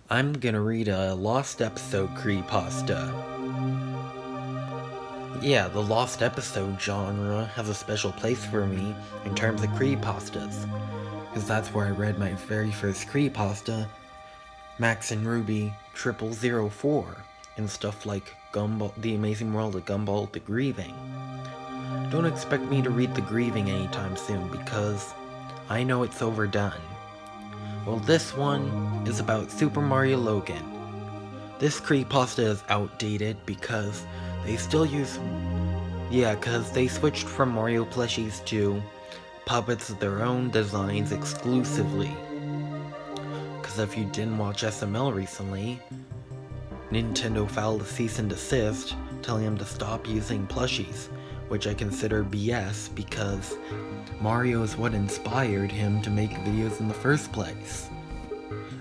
I'm gonna read a Lost Episode Creepypasta. Yeah, the Lost Episode genre has a special place for me in terms of creepypastas, because that's where I read my very first creepypasta, Max and Ruby 0004, and stuff like Gumball, The Amazing World of Gumball the Grieving. Don't expect me to read The Grieving anytime soon, because I know it's overdone. Well, this one is about Super Mario Logan. This creepypasta is outdated because they still use... because they switched from Mario plushies to puppets of their own designs exclusively. Because if you didn't watch SML recently, Nintendo filed a cease and desist telling them to stop using plushies, which I consider BS because Mario is what inspired him to make videos in the first place.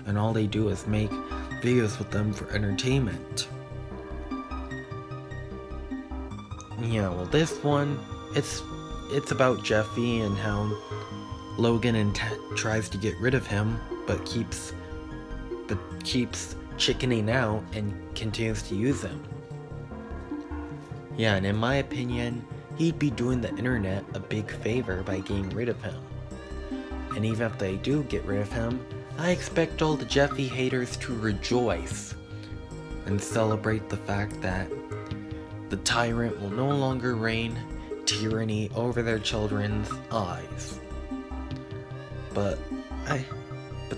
And all they do is make videos with them for entertainment. Yeah, well, this one, it's about Jeffy and how Logan tries to get rid of him, but keeps chickening out and continues to use him. Yeah, and in my opinion, he'd be doing the internet a big favor by getting rid of him. And even if they do get rid of him, I expect all the Jeffy haters to rejoice and celebrate the fact that the tyrant will no longer reign tyranny over their children's eyes. But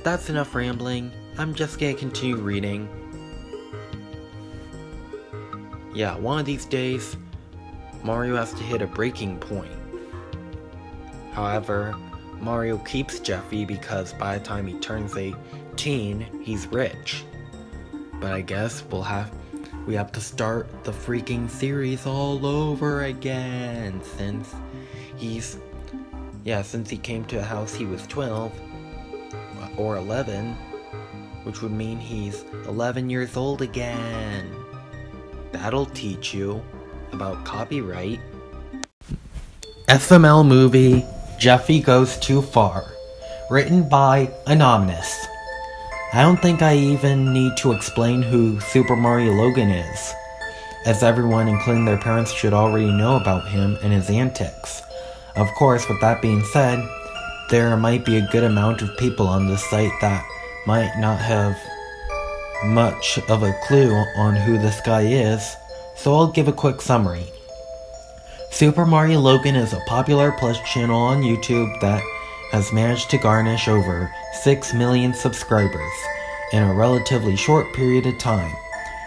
that's enough rambling. I'm just gonna continue reading. Yeah, one of these days, Mario has to hit a breaking point. However, Mario keeps Jeffy because by the time he turns 18, he's rich. But I guess we have to start the freaking series all over again since he came to a house he was 12 or 11, which would mean he's 11 years old again. That'll teach you about copyright. SML movie Jeffy Goes Too Far, written by Anonymous. I don't think I even need to explain who Super Mario Logan is, as everyone, including their parents, should already know about him and his antics. Of course, with that being said, there might be a good amount of people on this site that might not have much of a clue on who this guy is, so I'll give a quick summary. Super Mario Logan is a popular plush channel on YouTube that has managed to garnish over 6 million subscribers in a relatively short period of time.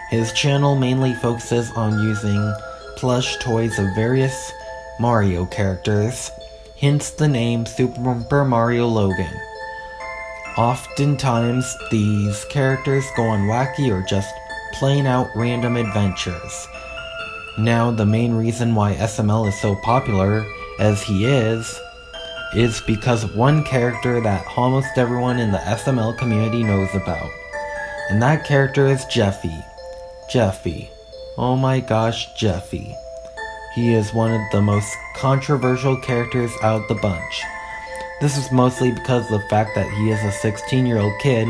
His channel mainly focuses on using plush toys of various Mario characters, hence the name Super Mario Logan. Oftentimes, these characters go on wacky or just plain out random adventures. Now, the main reason why SML is so popular as he is because of one character that almost everyone in the SML community knows about. And that character is Jeffy. Jeffy. Oh my gosh, Jeffy. He is one of the most controversial characters out of the bunch. This is mostly because of the fact that he is a 16-year-old kid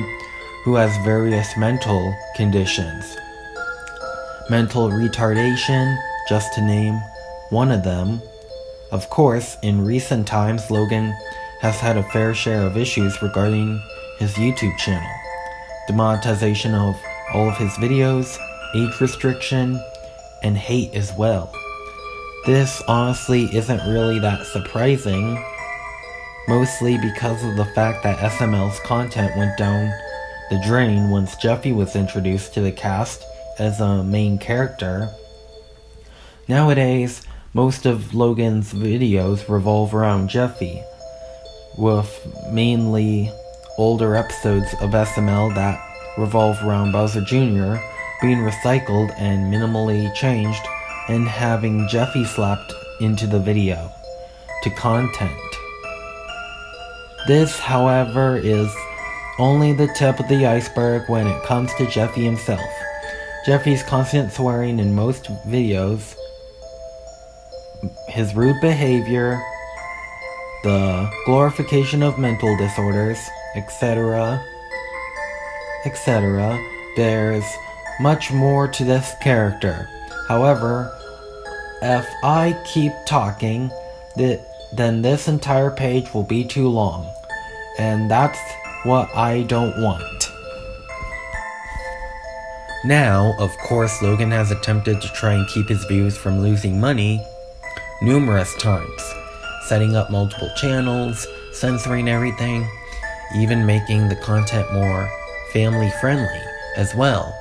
who has various mental conditions. Mental retardation, just to name one of them. Of course, in recent times, Logan has had a fair share of issues regarding his YouTube channel. Demonetization of all of his videos, age restriction, and hate as well. This honestly isn't really that surprising, mostly because of the fact that SML's content went down the drain once Jeffy was introduced to the cast as a main character. Nowadays, most of Logan's videos revolve around Jeffy, with mainly older episodes of SML that revolve around Bowser Jr. being recycled and minimally changed and having Jeffy slapped into the video to content. This, however, is only the tip of the iceberg when it comes to Jeffy himself. Jeffy's constant swearing in most videos, his rude behavior, the glorification of mental disorders, etc., etc. There's much more to this character. However, if I keep talking, then this entire page will be too long, and that's what I don't want. Now, of course, Logan has attempted to try and keep his views from losing money numerous times, setting up multiple channels, censoring everything, even making the content more family-friendly as well.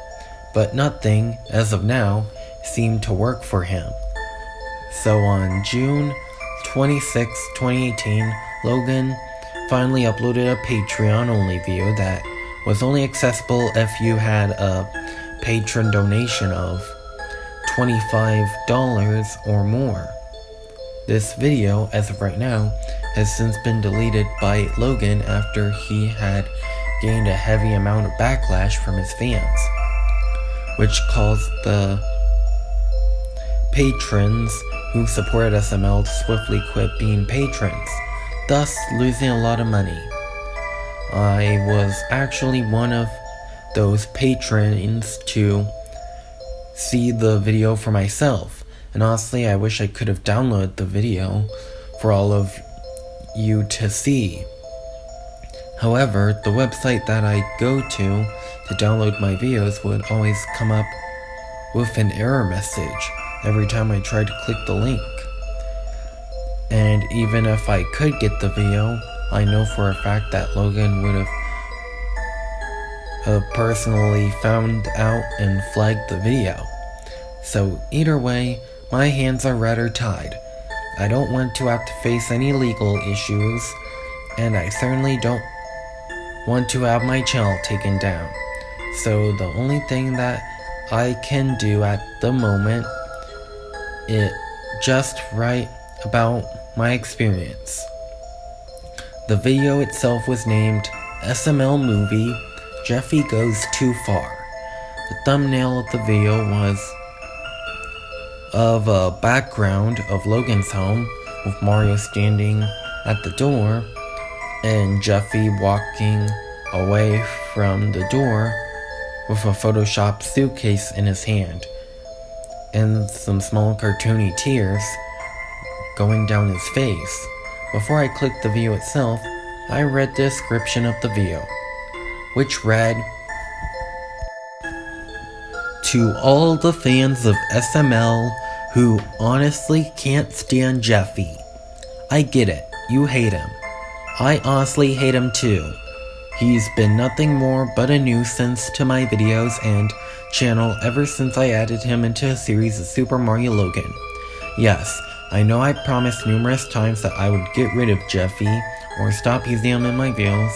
But nothing, as of now, seemed to work for him. So on June 26, 2018, Logan finally uploaded a Patreon-only video that was only accessible if you had a patron donation of $25 or more. This video, as of right now, has since been deleted by Logan after he had gained a heavy amount of backlash from his fans, which caused the patrons who supported SML to swiftly quit being patrons, thus losing a lot of money. I was actually one of those patrons to see the video for myself, and honestly I wish I could have downloaded the video for all of you to see. However, the website that I go to download my videos would always come up with an error message every time I tried to click the link. And even if I could get the video, I know for a fact that Logan would have personally found out and flagged the video. So either way, my hands are rather tied. I don't want to have to face any legal issues, and I certainly don't want to have my channel taken down. So the only thing that I can do at the moment is just write about my experience. The video itself was named SML Movie Jeffy Goes Too Far. The thumbnail of the video was of a background of Logan's home with Mario standing at the door and Jeffy walking away from the door with a Photoshop suitcase in his hand and some small cartoony tears going down his face. Before I clicked the video itself, I read the description of the video, which read, "To all the fans of SML who honestly can't stand Jeffy, I get it, you hate him. I honestly hate him too. He's been nothing more but a nuisance to my videos and channel ever since I added him into a series of Super Mario Logan. Yes, I know I promised numerous times that I would get rid of Jeffy or stop using him in my videos,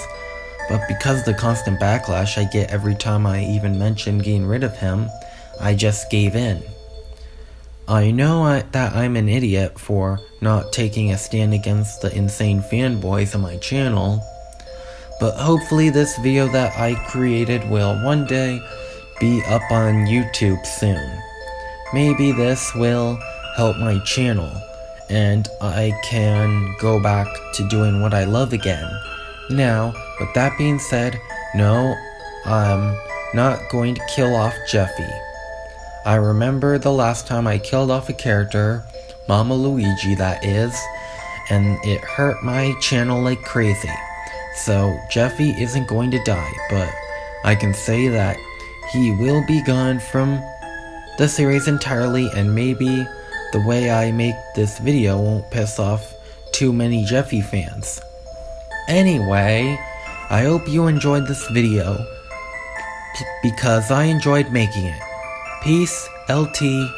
but because of the constant backlash I get every time I even mention getting rid of him, I just gave in. I know that I'm an idiot for not taking a stand against the insane fanboys on my channel, but hopefully this video that I created will one day be up on YouTube soon. Maybe this will help my channel, and I can go back to doing what I love again. Now, with that being said, no, I'm not going to kill off Jeffy. I remember the last time I killed off a character, Mama Luigi that is, and it hurt my channel like crazy. So Jeffy isn't going to die, but I can say that he will be gone from the series entirely, and maybe the way I make this video won't piss off too many Jeffy fans. Anyway, I hope you enjoyed this video, because I enjoyed making it. Peace, LT.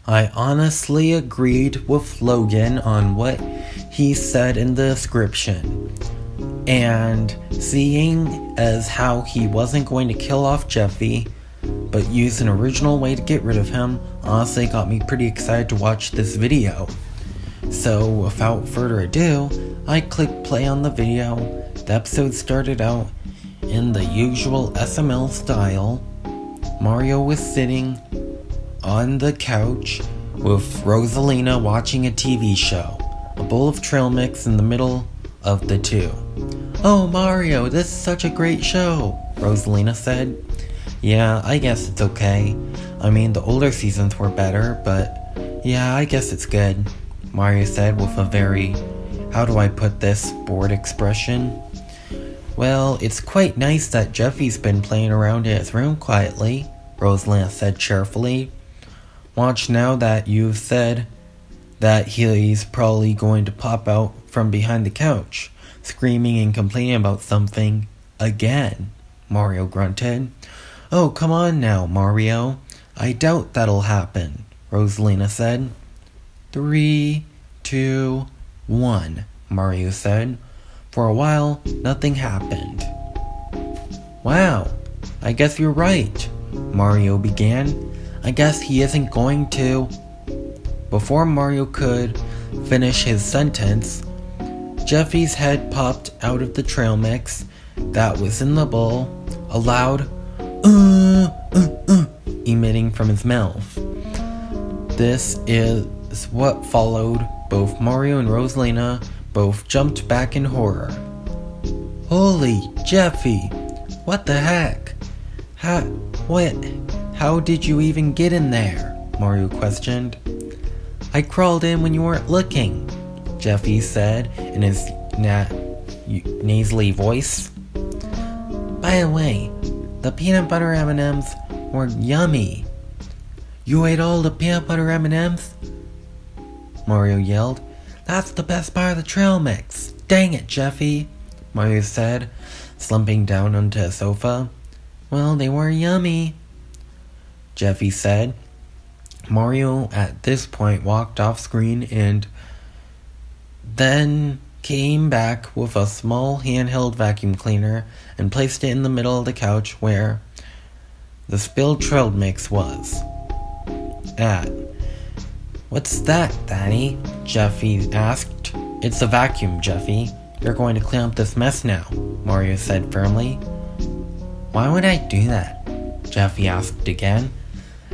I honestly agreed with Logan on what he said in the description, and seeing as how he wasn't going to kill off Jeffy, but use an original way to get rid of him, honestly got me pretty excited to watch this video. So without further ado, I clicked play on the video. The episode started out in the usual SML style. Mario was sitting on the couch with Rosalina watching a TV show, a bowl of trail mix in the middle of the two. "Oh, Mario, this is such a great show," Rosalina said. "Yeah, I guess it's okay. I mean, the older seasons were better, but yeah, I guess it's good," Mario said with a very, how do I put this, bored expression. "Well, it's quite nice that Jeffy's been playing around in his room quietly," Rosalina said cheerfully. "Watch now that you've said that he's probably going to pop out from behind the couch, screaming and complaining about something again," Mario grunted. "Oh, come on now, Mario. I doubt that'll happen," Rosalina said. 3, 2, 1, Mario said. For a while, nothing happened. "Wow, I guess you're right," Mario began. "I guess he isn't going to..." Before Mario could finish his sentence, Jeffy's head popped out of the trail mix that was in the bowl, a loud emitting from his mouth. This is what followed. Both Mario and Rosalina both jumped back in horror. "Holy Jeffy! What the heck? How did you even get in there?" Mario questioned. "I crawled in when you weren't looking," Jeffy said in his nasally voice. "By the way, the peanut butter M&Ms were yummy." "You ate all the peanut butter M&Ms?" Mario yelled. "That's the best part of the trail mix. Dang it, Jeffy," Mario said, slumping down onto a sofa. "Well, they were yummy," Jeffy said. Mario at this point walked off screen and then came back with a small handheld vacuum cleaner and placed it in the middle of the couch where the spilled trail mix was at. "What's that, Daddy?" Jeffy asked. "It's a vacuum, Jeffy. You're going to clean up this mess now," Mario said firmly. "Why would I do that?" Jeffy asked again.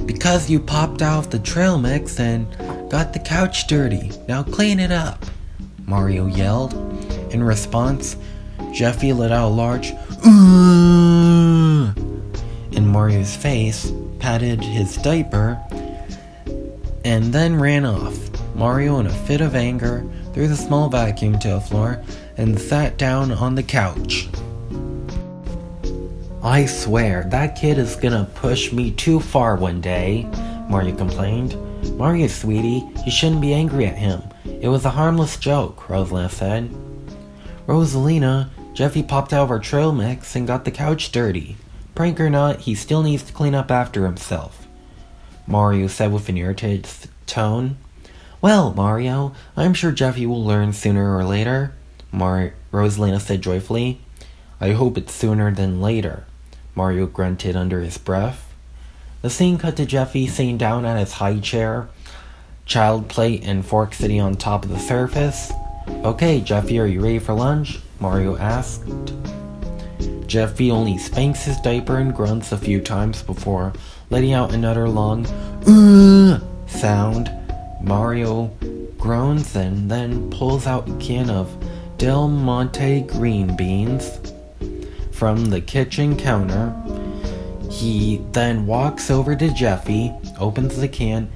"Because you popped out of the trail mix and got the couch dirty. Now clean it up," Mario yelled. In response, Jeffy let out a large in Mario's face, patted his diaper, and then ran off. Mario, in a fit of anger, threw the small vacuum to the floor and sat down on the couch. "I swear, that kid is gonna push me too far one day," Mario complained. "Mario, sweetie, you shouldn't be angry at him. It was a harmless joke," Rosalina said. "Rosalina, Jeffy popped out of our trail mix and got the couch dirty. Prank or not, he still needs to clean up after himself," Mario said with an irritated tone. "Well, Mario, I'm sure Jeffy will learn sooner or later," Rosalina said joyfully. "I hope it's sooner than later," Mario grunted under his breath. The scene cut to Jeffy sitting down at his high chair, child plate and fork sitting on top of the surface. "Okay, Jeffy, are you ready for lunch?" Mario asked. Jeffy only spanks his diaper and grunts a few times before letting out another long sound. Mario groans and then pulls out a can of Del Monte green beans from the kitchen counter. He then walks over to Jeffy, opens the can,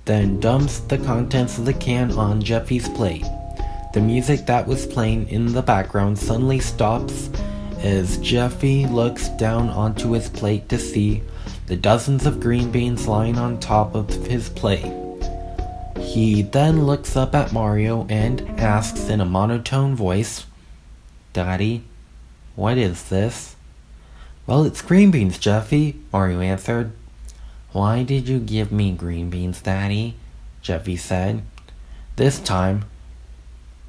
then dumps the contents of the can on Jeffy's plate. The music that was playing in the background suddenly stops as Jeffy looks down onto his plate to see the dozens of green beans lying on top of his plate. He then looks up at Mario and asks in a monotone voice, "Daddy, what is this?" "Well, it's green beans, Jeffy," Mario answered. "Why did you give me green beans, Daddy?" Jeffy said. This time,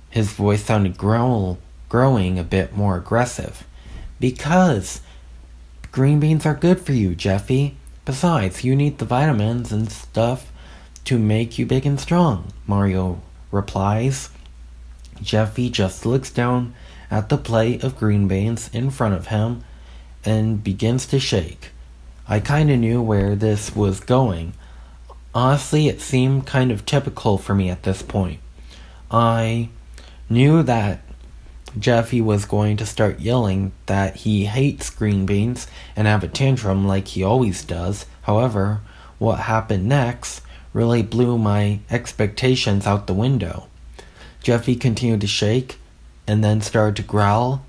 his voice sounded growing a bit more aggressive. "Because green beans are good for you, Jeffy. Besides, you need the vitamins and stuff to make you big and strong," Mario replies. Jeffy just looks down at the plate of green beans in front of him and begins to shake. I kinda knew where this was going. Honestly, it seemed kind of typical for me at this point. I knew that Jeffy was going to start yelling that he hates green beans and have a tantrum like he always does. However, what happened next really blew my expectations out the window. Jeffy continued to shake and then started to growl.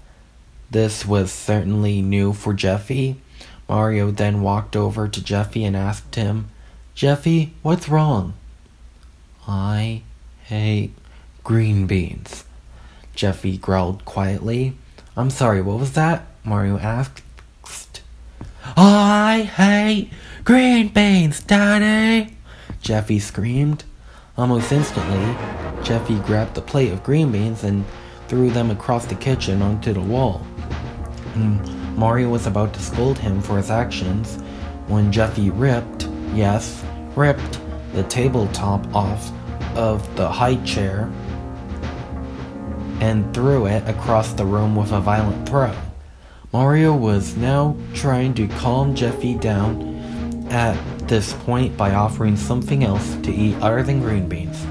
This was certainly new for Jeffy. Mario then walked over to Jeffy and asked him, "Jeffy, what's wrong?" "I hate green beans," Jeffy growled quietly. "I'm sorry, what was that?" Mario asked. "I hate green beans, Daddy!" Jeffy screamed. Almost instantly, Jeffy grabbed the plate of green beans and threw them across the kitchen onto the wall. Mario was about to scold him for his actions when Jeffy ripped the tabletop off of the high chair and threw it across the room with a violent throw. Mario was now trying to calm Jeffy down at this point by offering something else to eat other than green beans,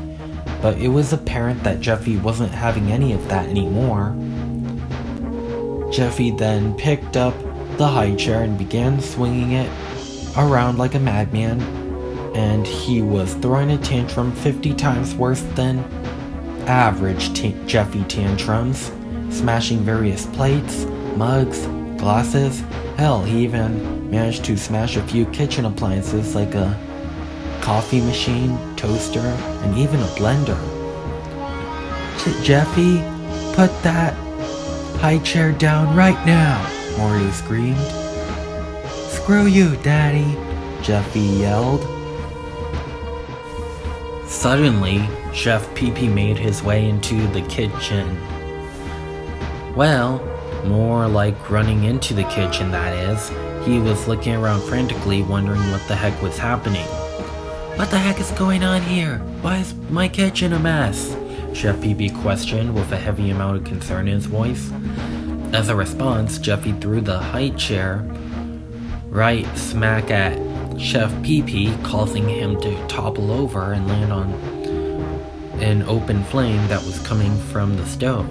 but it was apparent that Jeffy wasn't having any of that anymore. Jeffy then picked up the high chair and began swinging it around like a madman, and he was throwing a tantrum 50 times worse than average Jeffy tantrums, smashing various plates, mugs, glasses. Hell, he even managed to smash a few kitchen appliances like a coffee machine, toaster, and even a blender. "Jeffy, put that high chair down right now," Mario screamed. "Screw you, Daddy," Jeffy yelled. Suddenly, Chef Pee-Pee made his way into the kitchen. Well, more like running into the kitchen, that is. He was looking around frantically, wondering what the heck was happening. "What the heck is going on here? Why is my kitchen a mess?" Chef Pee-Pee questioned with a heavy amount of concern in his voice. As a response, Jeffy threw the high chair right smack at Chef Pee-Pee, causing him to topple over and land on an open flame that was coming from the stove.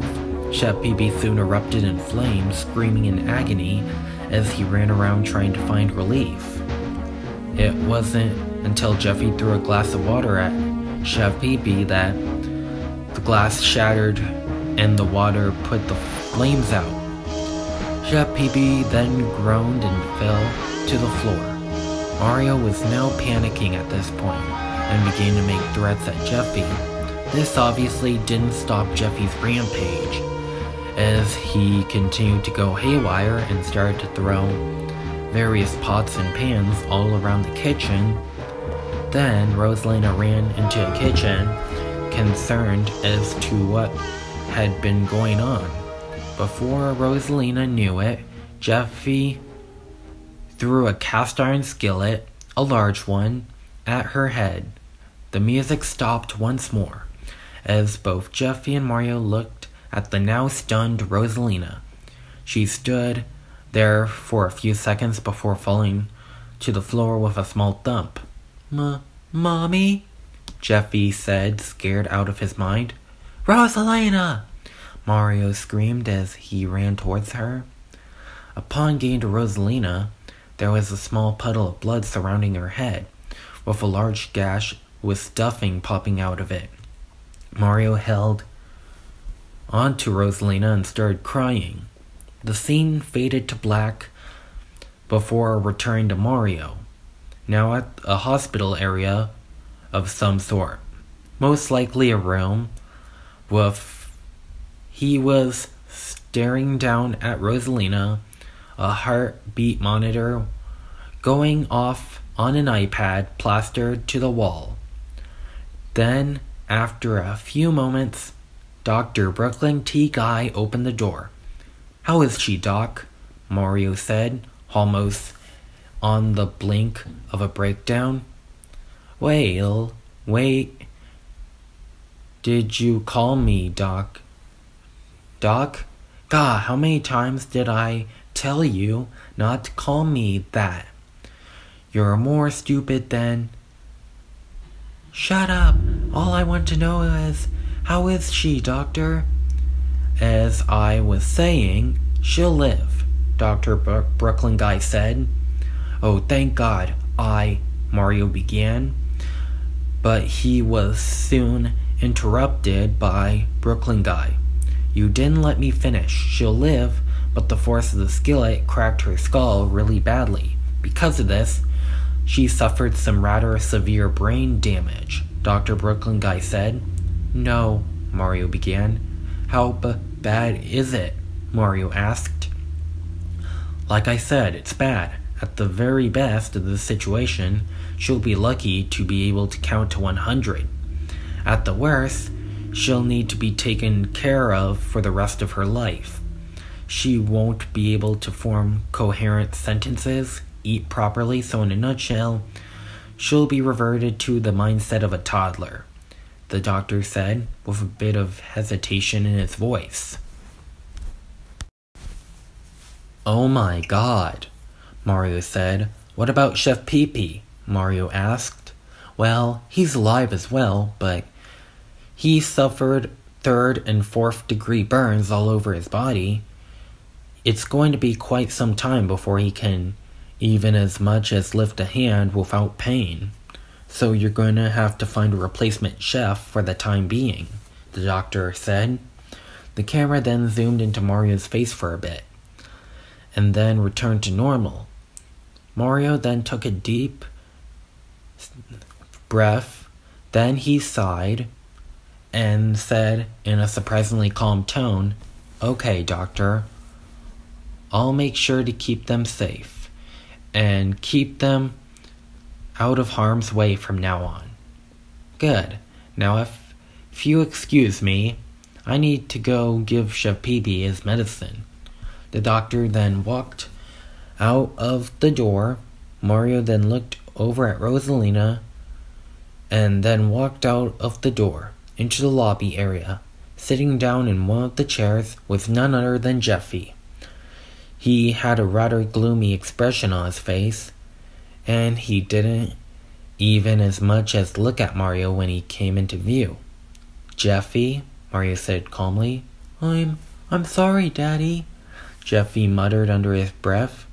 Chef Pee-Pee soon erupted in flames, screaming in agony as he ran around trying to find relief. It wasn't until Jeffy threw a glass of water at Chef Pee-Pee that the glass shattered and the water put the flames out. Chef Pee-Pee then groaned and fell to the floor. Mario was now panicking at this point and began to make threats at Jeffy. This obviously didn't stop Jeffy's rampage, as he continued to go haywire and started to throw various pots and pans all around the kitchen. Then Rosalina ran into the kitchen, concerned as to what had been going on. Before Rosalina knew it, Jeffy threw a cast iron skillet, a large one, at her head. The music stopped once more, as both Jeffy and Mario looked at the now stunned Rosalina. She stood there for a few seconds before falling to the floor with a small thump. Mommy? Jeffy said, scared out of his mind. "Rosalina!" Mario screamed as he ran towards her. Upon getting to Rosalina, there was a small puddle of blood surrounding her head, with a large gash with stuffing popping out of it. Mario held onto Rosalina and started crying. The scene faded to black before returning to Mario, now at a hospital area of some sort, most likely a room. He was staring down at Rosalina, a heartbeat monitor going off on an iPad plastered to the wall. Then, after a few moments, Dr. Brooklyn T. Guy opened the door. "How is she, Doc?" Mario said, almost on the blink of a breakdown. Wait. Did you call me, Doc? Doc? God, how many times did I tell you not to call me that? You're more stupid than... Shut up! All I want to know is, how is she, Doctor? As I was saying, she'll live, Dr. Brooklyn Guy said. Oh, thank God, Mario began. But he was soon interrupted by Brooklyn Guy. You didn't let me finish. She'll live, but the force of the skillet cracked her skull really badly. Because of this, she suffered some rather severe brain damage, Dr. Brooklyn Guy said. No, Mario began. How bad is it? Mario asked. Like I said, it's bad. At the very best of the situation, she'll be lucky to be able to count to 100. At the worst, she'll need to be taken care of for the rest of her life. She won't be able to form coherent sentences, eat properly, so in a nutshell, she'll be reverted to the mindset of a toddler, the doctor said, with a bit of hesitation in his voice. Oh my God, Mario said. What about Chef Pee-Pee? Mario asked. Well, he's alive as well, but he suffered 3rd and 4th degree burns all over his body. It's going to be quite some time before he can even as much as lift a hand without pain. So you're going to have to find a replacement chef for the time being, the doctor said. The camera then zoomed into Mario's face for a bit, and then returned to normal. Mario then took a deep breath, then he sighed, and said in a surprisingly calm tone, Okay, doctor, I'll make sure to keep them safe, and keep them out of harm's way from now on. Good. Now if you excuse me, I need to go give Chef Pee-Pee his medicine. The doctor then walked out of the door. Mario then looked over at Rosalina and then walked out of the door into the lobby area. Sitting down in one of the chairs was none other than Jeffy. He had a rather gloomy expression on his face, and he didn't even as much as look at Mario when he came into view. Jeffy, Mario said calmly. I'm sorry, Daddy, Jeffy muttered under his breath.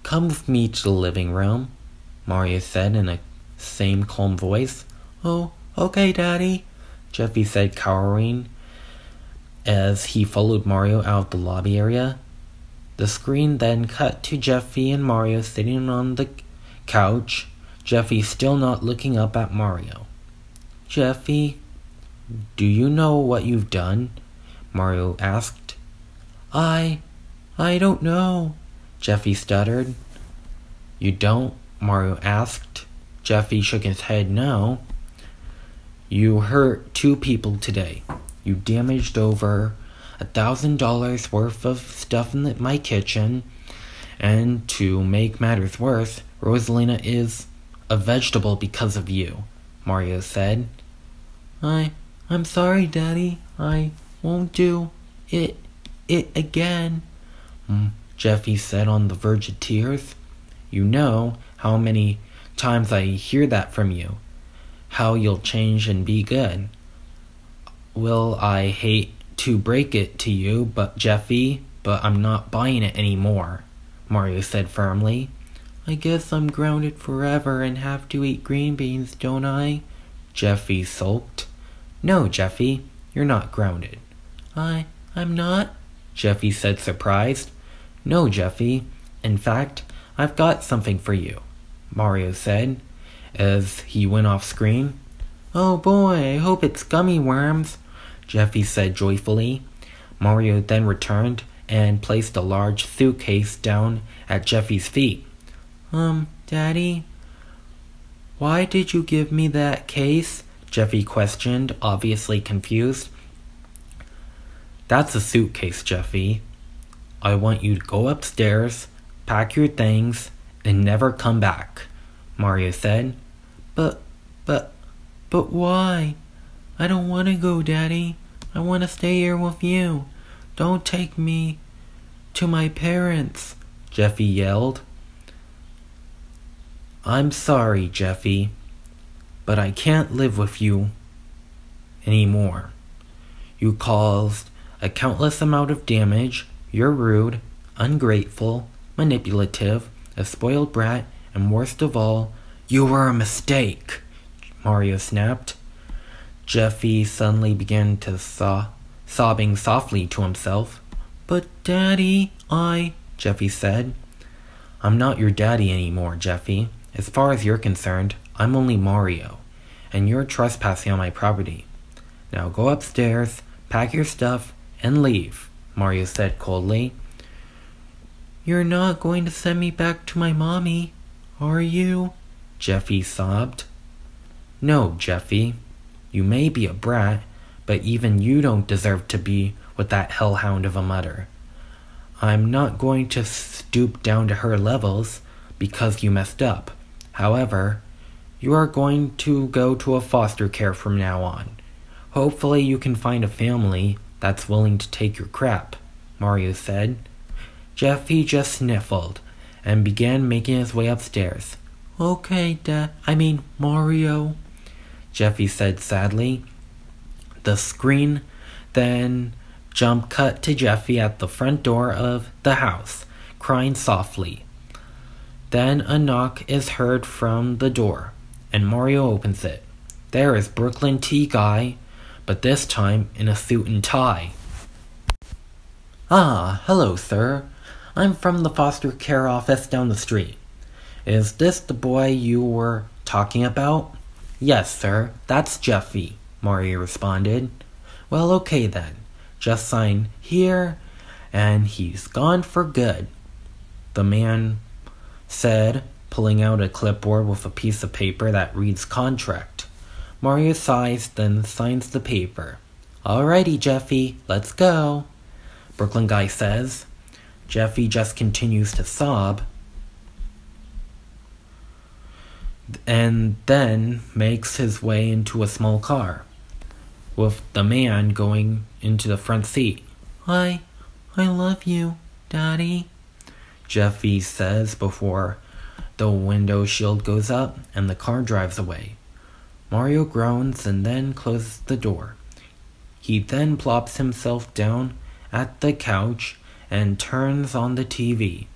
Come with me to the living room, Mario said in a same calm voice. Oh, okay, Daddy, Jeffy said, cowering as he followed Mario out of the lobby area. The screen then cut to Jeffy and Mario sitting on the couch, Jeffy still not looking up at Mario. Jeffy, do you know what you've done? Mario asked. I don't know, Jeffy stuttered. You don't? Mario asked. Jeffy shook his head no. You hurt 2 people today. You damaged over $1,000 worth of stuff in my kitchen, and to make matters worse, Rosalina is a vegetable because of you, Mario said. I'm sorry, Daddy. I won't do it again, Jeffy said on the verge of tears. You know how many times I hear that from you, how you'll change and be good. Well, I hate to break it to you, Jeffy, but I'm not buying it anymore, Mario said firmly. I guess I'm grounded forever and have to eat green beans, don't I? Jeffy sulked. No, Jeffy, you're not grounded. I'm not? Jeffy said, surprised. No, Jeffy. In fact, I've got something for you, Mario said, as he went off screen. Oh boy, I hope it's gummy worms, Jeffy said joyfully. Mario then returned and placed a large suitcase down at Jeffy's feet. Daddy, why did you give me that case? Jeffy questioned, obviously confused. That's a suitcase, Jeffy. I want you to go upstairs, pack your things, and never come back, Mario said. But why? I don't want to go, Daddy. I want to stay here with you. Don't take me to my parents, Jeffy yelled. I'm sorry, Jeffy, but I can't live with you anymore. You caused a countless amount of damage, you're rude, ungrateful, manipulative, a spoiled brat, and worst of all, you were a mistake, Mario snapped. Jeffy suddenly began to sobbing softly to himself. But Daddy, Jeffy said. I'm not your daddy anymore, Jeffy. As far as you're concerned, I'm only Mario, and you're trespassing on my property. Now go upstairs, pack your stuff, and leave, Mario said coldly. You're not going to send me back to my mommy, are you? Jeffy sobbed. No, Jeffy. You may be a brat, but even you don't deserve to be with that hellhound of a mother. I'm not going to stoop down to her levels because you messed up. However, you are going to go to a foster care from now on. Hopefully you can find a family that's willing to take your crap, Mario said. Jeffy just sniffled and began making his way upstairs. Okay, Mario, Jeffy said sadly. The screen then jump cut to Jeffy at the front door of the house, crying softly. Then a knock is heard from the door, and Mario opens it. There is Brooklyn T. Guy, but this time in a suit and tie. Ah, hello, sir. I'm from the foster care office down the street. Is this the boy you were talking about? Yes, sir, that's Jeffy, Mario responded. Well, okay then. Just sign here, and he's gone for good, the man said, pulling out a clipboard with a piece of paper that reads contract. Mario sighs, then signs the paper. Alrighty, Jeffy, let's go, Brooklyn Guy says. Jeffy just continues to sob, and then makes his way into a small car, with the man going into the front seat. I love you, Daddy, Jeffy says before the window shield goes up and the car drives away. Mario groans and then closes the door. He then plops himself down at the couch and turns on the TV.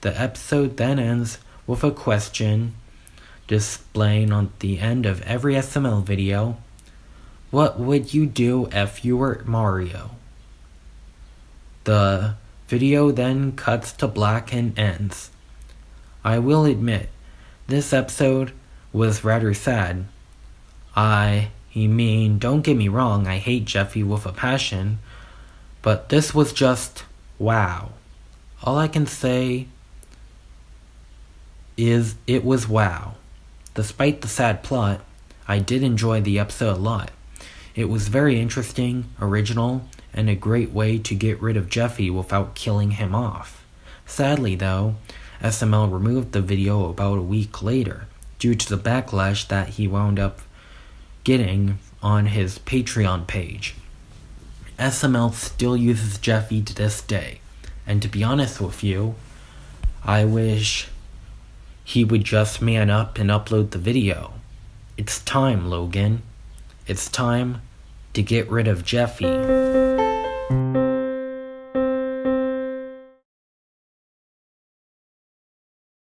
The episode then ends with a question displaying on the end of every SML video. What would you do if you were Mario? The video then cuts to black and ends. I will admit, this episode was rather sad. Don't get me wrong, I hate Jeffy with a passion, but this was just wow. All I can say is it was wow. Despite the sad plot, I did enjoy the episode a lot. It was very interesting, original, and a great way to get rid of Jeffy without killing him off. Sadly though, SML removed the video about a week later due to the backlash that he wound up getting on his Patreon page. SML still uses Jeffy to this day, and to be honest with you, I wish he would just man up and upload the video. It's time, Logan. It's time to get rid of Jeffy.